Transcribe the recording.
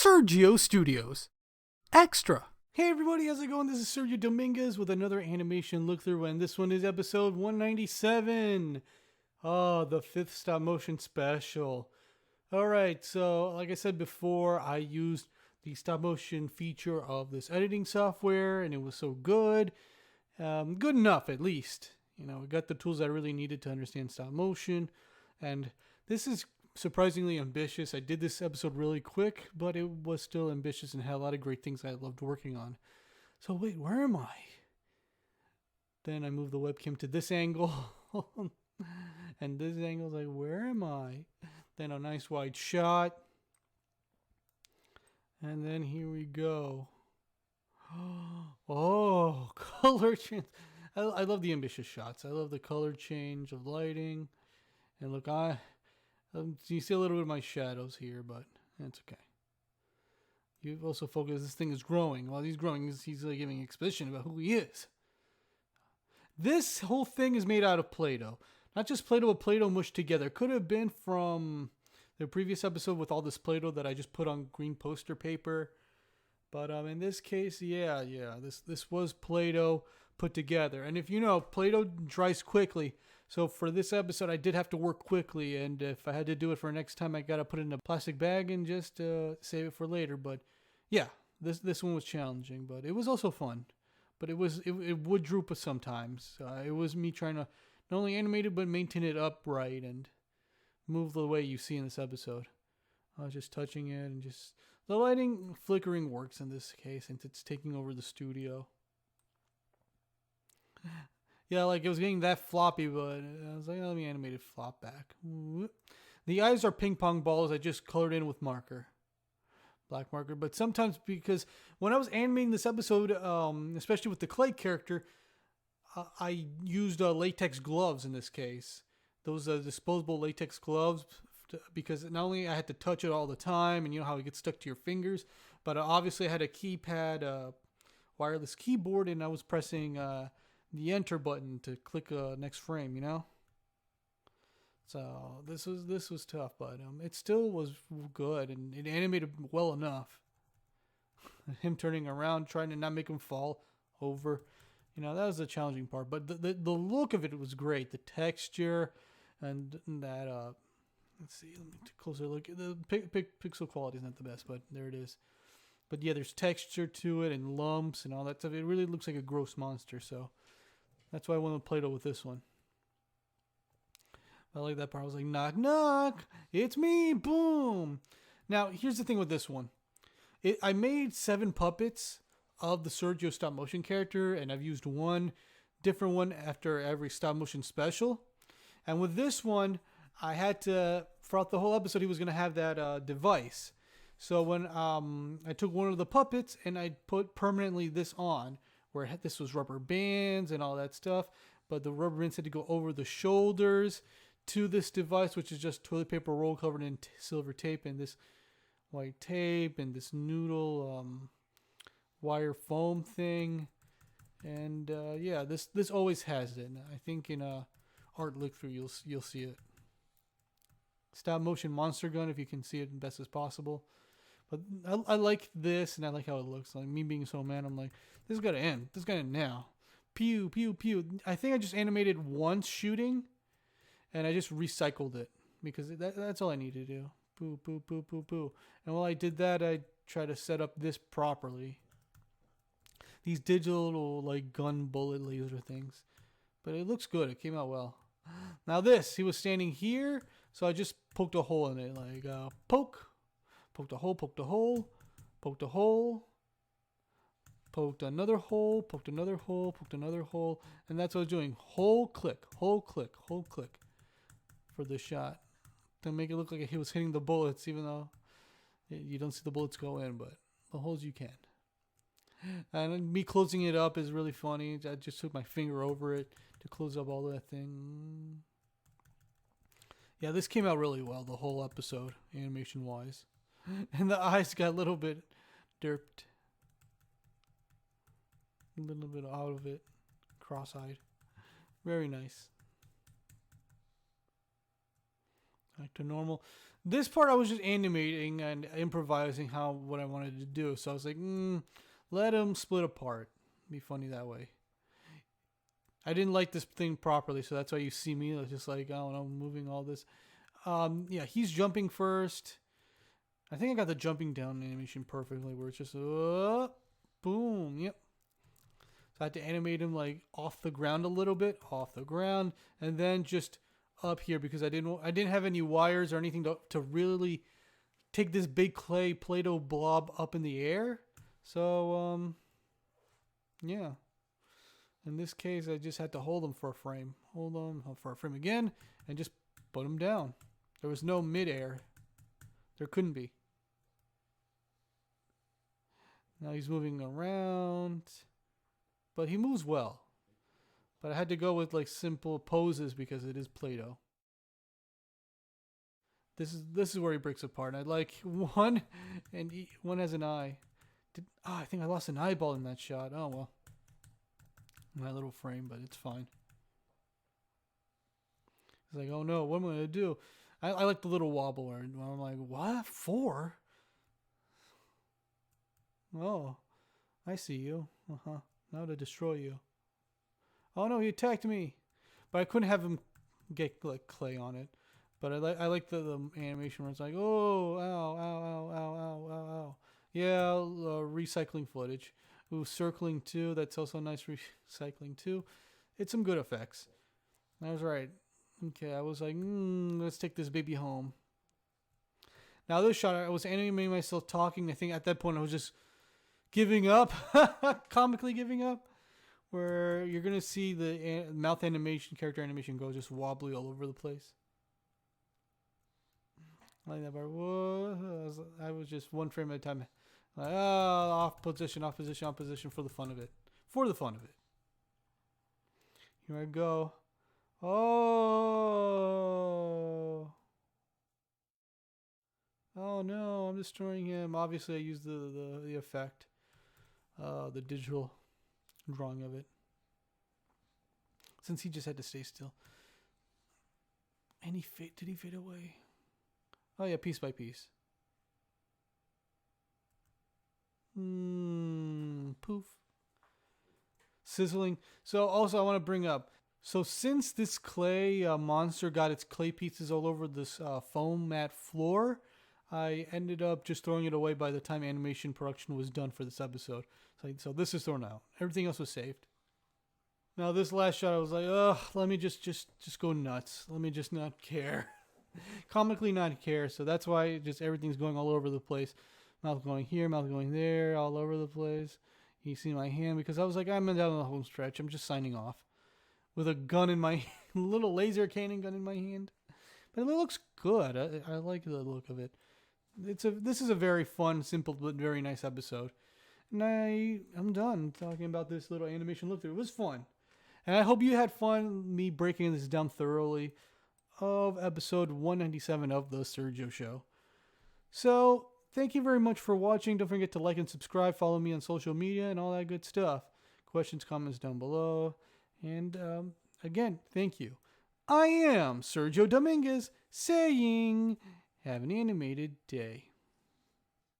Sergio Studios. Extra. Hey everybody, how's it going? This is Sergio Dominguez with another animation look through, and this one is episode 197. Oh, the 5th stop motion special. Alright, so like I said before, I used the stop motion feature of this editing software, and it was so good. Good enough, at least. You know, I got the tools I really needed to understand stop motion, and this is surprisingly ambitious. I did this episode really quick, but it was still ambitious and had a lot of great things I loved working on. So wait, where am I? Then I moved the webcam to this angle. And this angle's like, where am I? Then a nice wide shot. And then here we go. Oh, color change. I love the ambitious shots. I love the color change of lighting. And look, you see a little bit of my shadows here, but that's okay. You also focus, this thing is growing. While he's growing, he's like giving exposition about who he is. This whole thing is made out of Play-Doh. Not just Play-Doh, but Play-Doh mushed together. Could have been from the previous episode with all this Play-Doh that I just put on green poster paper. But in this case, yeah, this was Play-Doh put together. And if you know, Play-Doh dries quickly. So for this episode, I did have to work quickly. And if I had to do it for next time, I got to put it in a plastic bag and just save it for later. But yeah, this one was challenging, but it was also fun. But it would droop sometimes. It was me trying to not only animate it, but maintain it upright and move the way you see in this episode. I was just touching it and just... The lighting flickering works in this case since it's taking over the studio. Yeah, like it was getting that floppy, but I was like, let me animate it flop back. The eyes are ping pong balls I just colored in with marker. Black marker. But sometimes, because when I was animating this episode, especially with the clay character, I used latex gloves in this case. Those disposable latex gloves, because not only I had to touch it all the time, and you know how it gets stuck to your fingers, but obviously I had a keypad, wireless keyboard, and I was pressing the enter button to click next frame, you know. So this was tough, but it still was good, and it animated well enough. Him turning around, trying to not make him fall over, you know, that was the challenging part. But the look of it was great. The texture and that. Let's see. Let me take a closer look. The pixel quality is not the best, but there it is. But yeah, there's texture to it and lumps and all that stuff. It really looks like a gross monster. So that's why I went with Play-Doh with this one. I like that part. I was like, knock, knock. It's me. Boom. Now, here's the thing with this one. I made 7 puppets of the Sergio stop motion character, and I've used one different one after every stop motion special. And with this one, I had to, throughout the whole episode, he was going to have that device. So when I took one of the puppets and I put permanently this on, where this was rubber bands and all that stuff, but the rubber bands had to go over the shoulders to this device, which is just toilet paper roll covered in silver tape and this white tape and this noodle wire foam thing. And yeah, this always has it. I think in a art look through you'll see it. Stop motion monster gun, if you can see it best as possible. But I like this, and I like how it looks. Like me being so mad, I'm like, this gotta end. This gotta end now. Pew pew pew. I think I just animated once shooting, and I just recycled it because that's all I need to do. Poo poo poo poo poo. And while I did that, I tried to set up this properly. These digital like gun bullet laser things, but it looks good. It came out well. Now this, he was standing here, so I just poked a hole in it, like poked a hole, poked a hole, poked a hole, poked another hole, poked another hole, poked another hole, and that's what I was doing. Hole click, hole click, hole click for this shot to make it look like he was hitting the bullets, even though you don't see the bullets go in, but the holes you can. And me closing it up is really funny. I just took my finger over it to close up all that thing. Yeah, this came out really well, the whole episode, animation-wise. And the eyes got a little bit derped. A little bit out of it. Cross-eyed. Very nice. Back to normal. This part I was just animating and improvising what I wanted to do. So I was like, let them split apart. Be funny that way. I didn't like this thing properly, so that's why you see me just like, I don't know, moving all this. Yeah, he's jumping first. I think I got the jumping down animation perfectly, where it's just, boom, yep. So I had to animate him like off the ground a little bit, off the ground, and then just up here because I didn't have any wires or anything to really take this big clay Play-Doh blob up in the air. So yeah. In this case, I just had to hold them for a frame. Hold them for a frame again, and just put them down. There was no mid-air. There couldn't be. Now he's moving around, but he moves well. But I had to go with like simple poses because it is Play-Doh. This is where he breaks apart. And I like one, and one has an eye. I think I lost an eyeball in that shot. Oh well. My little frame, but it's fine. It's like, oh no, what am I gonna do? I like the little wobble where I'm like, what? 4? Oh, I see you. Now to destroy you. Oh no, he attacked me, but I couldn't have him get like clay on it. But I like the animation where it's like, oh, ow, ow, ow, ow, ow, ow, ow. Yeah, recycling footage. Ooh, circling too. That's also nice recycling too. It's some good effects. I was right. Okay, I was like, let's take this baby home. Now this shot, I was animating myself talking. I think at that point I was just giving up, comically giving up. Where you're gonna see the mouth animation, character animation go just wobbly all over the place. Like that part. Whoa. I was just one frame at a time. Like, off position, off position, off position for the fun of it. For the fun of it. Here I go. Oh. Oh no, I'm destroying him. Obviously I used the effect. The digital drawing of it. Since he just had to stay still. And did he fade away? Oh yeah, piece by piece. Poof. Sizzling. So also I want to bring up, so since this clay monster got its clay pieces all over this foam mat floor, I ended up just throwing it away by the time animation production was done for this episode. So this is thrown out. Everything else was saved. Now this last shot I was like, let me just go nuts. Let me just not care. Comically not care. So that's why just everything's going all over the place. Mouth going here, mouth going there, all over the place. You see my hand because I was like, I'm down on the home stretch. I'm just signing off with a gun in my little laser cannon gun in my hand. But it looks good. I like the look of it. This is a very fun, simple, but very nice episode. And I'm done talking about this little animation look through. It was fun. And I hope you had fun me breaking this down thoroughly of episode 197 of The Sergio Show. So, thank you very much for watching. Don't forget to like and subscribe. Follow me on social media and all that good stuff. Questions, comments down below. And again, thank you. I am Sergio Dominguez saying, have an animated day.